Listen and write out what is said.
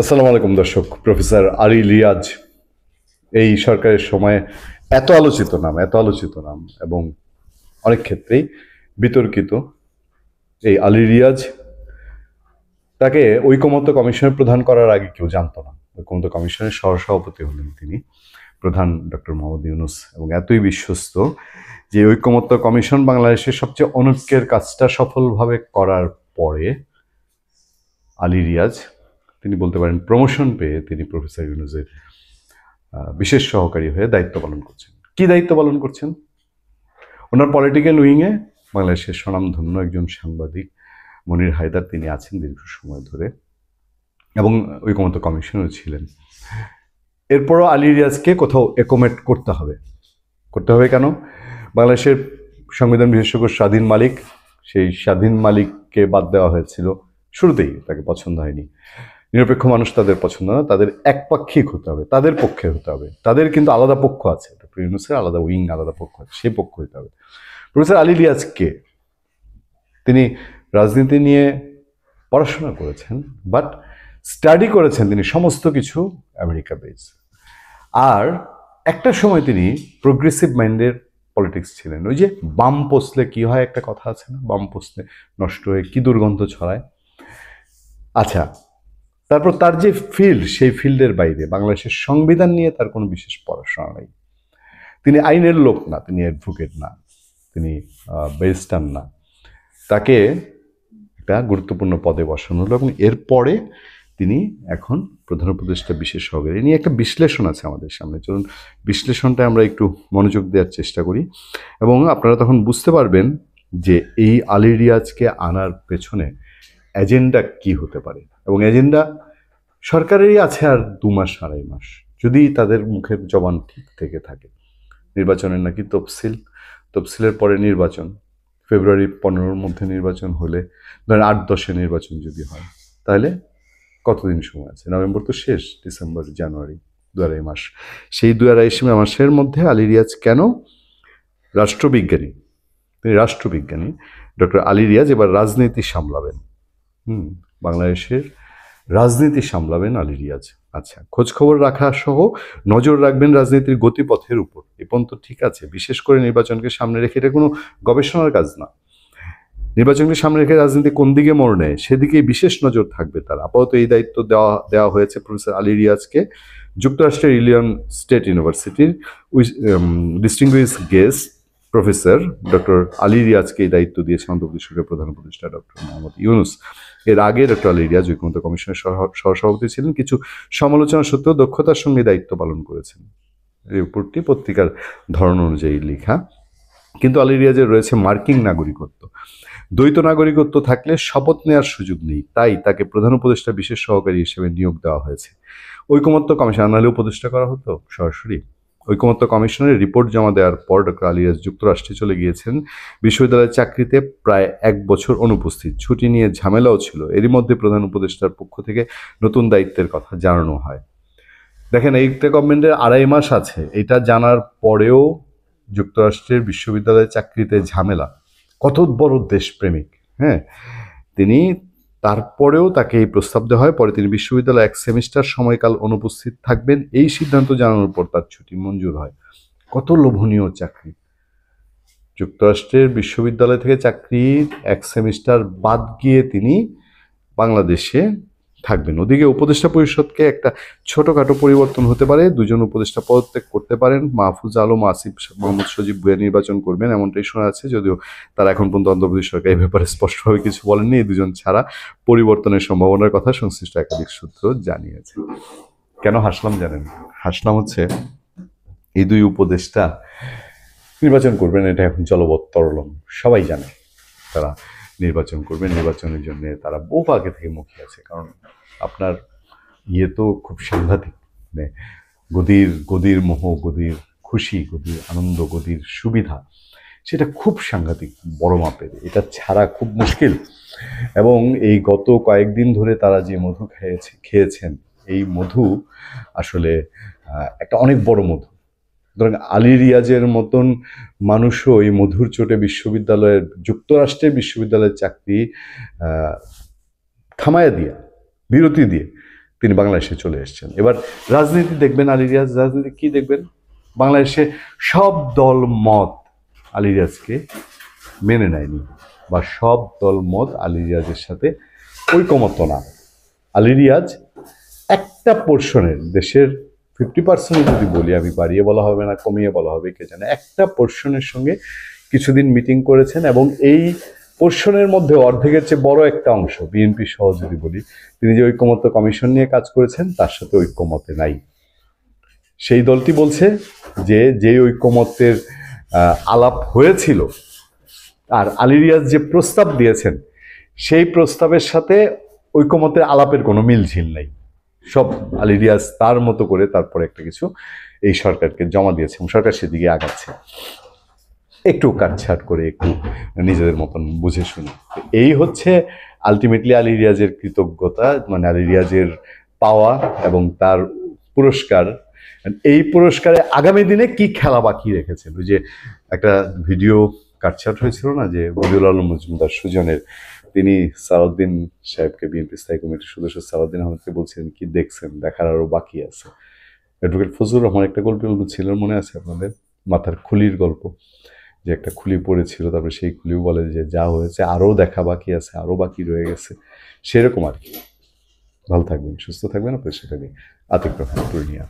আসসালামু আলাইকুম দর্শক। প্রফেসর আলী রিয়াজ এই সরকারের সময়ে এত আলোচিত নাম এবং অনেক ক্ষেত্রেই বিতর্কিত এই আলী রিয়াজ, তাকে ঐকমত্য কমিশনের প্রধান করার আগে কেউ জানতো না। ঐকমত্য কমিশনের সহসভাপতি হলেন তিনি, প্রধান ডক্টর মোহাম্মদ ইউনূস, এবং এতই বিশ্বস্ত যে ঐকমত্য কমিশন বাংলাদেশের সবচেয়ে অনৈক্যের কাজটা সফলভাবে করার পরে আলী রিয়াজ, তিনি বলতে পারেন প্রমোশন পেয়ে তিনি প্রফেসর ইউনূসের বিশেষ সহকারী হয়ে দায়িত্ব পালন করছেন। কি দায়িত্ব পালন করছেন? ওনার পলিটিক্যাল উইংয়ে বাংলাদেশের স্বনামধন্য একজন সাংবাদিক মনির হায়দার, তিনি আছেন দীর্ঘ সময় ধরে এবং ঐকমত্য কমিশনেও ছিলেন। এরপরও আলী রিয়াজকে কোথাও একোমেট করতে হবে। কেন? বাংলাদেশের সংবিধান বিশেষজ্ঞ স্বাধীন মালিক, সেই স্বাধীন মালিককে বাদ দেওয়া হয়েছিল শুরুতেই, তাকে পছন্দ হয়নি। নিরপেক্ষ মানুষ তাদের পছন্দ না, তাদের একপাক্ষিক হতে হবে, তাদের পক্ষে হতে হবে। তাদের কিন্তু আলাদা পক্ষ আছে, ডক্টর ইউনূসের আলাদা উইং, আলাদা পক্ষ আছে, সেই পক্ষ হতে হবে। প্রফেসর আলী রিয়াজ কে? তিনি রাজনীতি নিয়ে পড়াশোনা করেছেন, বাট স্টাডি করেছেন তিনি সমস্ত কিছু আমেরিকা বেস। আর একটা সময় তিনি প্রোগ্রেসিভ মাইন্ডের পলিটিক্স ছিলেন। ওই যে বাম পোষলে কি হয়, একটা কথা আছে না, বাম পোষলে নষ্ট হয়ে কি দুর্গন্ধ ছড়ায়। আচ্ছা, তারপর তার যে ফিল্ড, সেই ফিল্ডের বাইরে বাংলাদেশের সংবিধান নিয়ে তার কোনো বিশেষ পড়াশোনা নেই। তিনি আইনের লোক না, তিনি অ্যাডভোকেট না, তিনি ব্যারিস্টার না। তাকে একটা গুরুত্বপূর্ণ পদে বসানো হলো এবং এরপরে তিনি এখন প্রধান উপদেষ্টা বিশেষ সহকারী নিয়ে একটা বিশ্লেষণ আছে আমাদের সামনে। চলুন বিশ্লেষণটা আমরা একটু মনোযোগ দেওয়ার চেষ্টা করি এবং আপনারা তখন বুঝতে পারবেন যে এই আলী রিয়াজকে আনার পেছনে এজেন্ডা কি হতে পারে। এবং এজেন্ডা সরকারেরই আছে আর 2 মাস 2.5 মাস, যদি তাদের মুখের জবান ঠিক থেকে থাকে। নির্বাচনের নাকি তফসিলের পরে নির্বাচন, ফেব্রুয়ারি 15-র মধ্যে নির্বাচন হলে, ধরেন 8-10-এ নির্বাচন যদি হয়, তাহলে কতদিন সময় আছে? নভেম্বর তো শেষ, ডিসেম্বর, জানুয়ারি, 2.5 মাস। সেই 2.5 মাসের মধ্যে আলী রিয়াজ কেন? তিনি রাষ্ট্রবিজ্ঞানী ডক্টর আলী রিয়াজ এবার রাজনীতি সামলাবেন। বাংলাদেশের রাজনীতি সামলাবেন আলী রিয়াজ। আচ্ছা, খোঁজখবর রাখা সহ নজর রাখবেন রাজনীতির গতিপথের উপর। এ পর্যন্ত ঠিক আছে, বিশেষ করে নির্বাচনকে সামনে রেখে। এটা কোনো গবেষণার কাজ না। নির্বাচনকে সামনে রেখে রাজনীতি কোন দিকে মোড় নেয়, সেদিকেই বিশেষ নজর থাকবে তার। আপাতত এই দায়িত্ব দেওয়া হয়েছে প্রফেসর আলী রিয়াজকে। যুক্তরাষ্ট্রের ইলিনয় স্টেট ইউনিভার্সিটির distinguish guest professor doctor Ali রিয়াজকে এই দায়িত্ব দিয়েছে অন্তর্বর্তী প্রধান উপদেষ্টা ডক্টর মোহাম্মদ ইউনূস। এর আগে ডক্টর আলী রিয়াজ ঐকমত্য কমিশনের সহসভাপতি ছিলেন। কিছু সমালোচনা সত্ত্বেও দক্ষতার সঙ্গে দায়িত্ব পালন করেছেন। রিপোর্টটি পত্রিকার ধরন অনুযায়ী লেখা। কিন্তু আলী রিয়াজের রয়েছে মার্কিন নাগরিকত্ব। দ্বৈত নাগরিকত্ব থাকলে শপথ নেওয়ার সুযোগ নেই, তাই তাকে প্রধান উপদেষ্টা বিশেষ সহকারী হিসেবে নিয়োগ দেওয়া হয়েছে। ঐকমত্য কমিশন নাহলে উপদেষ্টা করা হতো সরাসরি। ঐকমত্য কমিশনের রিপোর্ট জমা দেওয়ার পর ডক্টর আলী রিয়াজ যুক্তরাষ্ট্রে চলে গিয়েছেন। বিশ্ববিদ্যালয়ের চাকরিতে প্রায় 1 বছর অনুপস্থিত, ছুটি নিয়ে ঝামেলাও ছিল। এরই মধ্যে প্রধান উপদেষ্টার পক্ষ থেকে নতুন দায়িত্বের কথা জানানো হয়। দেখেন, এইটা গভর্নমেন্টের 2.5 মাস আছে, এটা জানার পরেও যুক্তরাষ্ট্রের বিশ্ববিদ্যালয়ের চাকরিতে ঝামেলা। কত বড় দেশপ্রেমিক! হ্যাঁ, তিনি তারপরেও তাকে এই প্রস্তাব দেওয়া হয়। পরে তিনি বিশ্ববিদ্যালয়ে 1 সেমিস্টার সময়কাল অনুপস্থিত থাকবেন, এই সিদ্ধান্ত জানানোর পর তার ছুটি মঞ্জুর হয়। কত লোভনীয় চাকরি! যুক্তরাষ্ট্রের বিশ্ববিদ্যালয় থেকে চাকরির 1 সেমিস্টার বাদ গিয়ে তিনি বাংলাদেশে থাকবেন। ওদিকে উপদেষ্টা পরিষদকে একটা ছোটখাটো পরিবর্তন হতে পারে, 2 জন উপদেষ্টা পদত্যাগ করতে পারেন। মাহফুজ আলম, আসিফ মোহাম্মদ সজীব ভুঁইয়া নির্বাচন করবেন, এমনটাই শোনা যাচ্ছে, যদিও তারা এখন পর্যন্ত অন্তর্বর্তী সরকার এই ব্যাপারে স্পষ্টভাবে কিছু বলেননি। এই 2 জন ছাড়া পরিবর্তনের সম্ভাবনার কথা সংশ্লিষ্ট একাধিক সূত্র জানিয়েছে। কেন হাসলাম জানেন? হাসলাম হচ্ছে এই 2 উপদেষ্টা নির্বাচন করবেন, এটা এখন জলবত্তরলম, সবাই জানে তারা নির্বাচন করবেন। নির্বাচনের জন্য তারা বহু আগে থেকে মুখিয়ে আছে। কারণ আপনার তো খুব সাংঘাতিক, মানে গদির মোহ, গদির খুশি, গদির আনন্দ, গদির সুবিধা, সেটা খুব সাংঘাতিক বড় মাপের। এটা ছাড়া খুব মুশকিল। এবং এই গত কয়েকদিন ধরে তারা যে মধু খেয়েছেন, এই মধু আসলে একটা অনেক বড় মধু। ধরেন আলী রিয়াজের মতন মানুষও এই মধুর চোটে যুক্তরাষ্ট্রের বিশ্ববিদ্যালয়ের চাকরি থামায়া দিয়ে, বিরতি দিয়ে তিনি বাংলাদেশে চলে এসেছেন। এবার রাজনীতি দেখবেন আলী রিয়াজ, রাজনীতি কি দেখবেন? বাংলাদেশে সব দল মত আলী রিয়াজকে মেনে নেয়নি, বা সব দল মত আলী রিয়াজের সাথে ঐকমত্য না। আলী রিয়াজ একটা পোর্শনের, দেশের 50% যদি বলি, আমি বাড়িয়ে বলা হবে না কমিয়ে বলা হবে কে জানে, একটা পোর্শনের সঙ্গে কিছুদিন মিটিং করেছেন, এবং এই পোর্শনের মধ্যে অর্ধেকের চেয়ে বড় একটা অংশ বিএনপি সহ যদি বলি, তিনি যে ঐকমত্য কমিশন নিয়ে কাজ করেছেন তার সাথে ঐকমত্যে নাই। সেই দলটি বলছে যে ঐকমত্যের আলাপ হয়েছিল আর আলী রিয়াজ যে প্রস্তাব দিয়েছেন সেই প্রস্তাবের সাথে ঐকমত্যের আলাপের কোনো মিলঝিল নেই। সব আলী রিয়াজ তার মতো করে তারপরে একটা কিছু এই সরকারকে জমা দিয়েছে এবং সরকার সেদিকে আগাচ্ছে, একটু কাটছাট করে, একটু নিজেদের মতন বুঝে শুনে। এই হচ্ছে আলটিমেটলি আলী রিয়াজের কৃতজ্ঞতা, মানে আলী রিয়াজের পাওয়া এবং তার পুরস্কার। এই পুরস্কারে আগামী দিনে কি খেলা বাকি রেখেছেন? ওই যে একটা ভিডিও কাটছাট হয়েছিল না, যে বদিউল আলম মজুমদার সুজনের, তিনি সালাউদ্দিন সাহেবকে, বিএনপি স্থায়ী কমিটির সদস্য সালাউদ্দিন আহমেদকে বলছিলেন কি দেখছেন, দেখার আরও বাকি আছে। অ্যাডভোকেট ফজলুর রহমান একটা গল্প ছিল, মনে আছে আপনাদের? মাথার খুলির গল্প, যে একটা খুলি পড়েছিল, তারপরে সেই খুলিও বলে যে যা হয়েছে আরও দেখা বাকি আছে, আরও বাকি রয়ে গেছে, সেরকম আর কি। ভালো থাকবেন, সুস্থ থাকবেন, আপনার সাথে আতিক রহমান পূর্ণিয়া।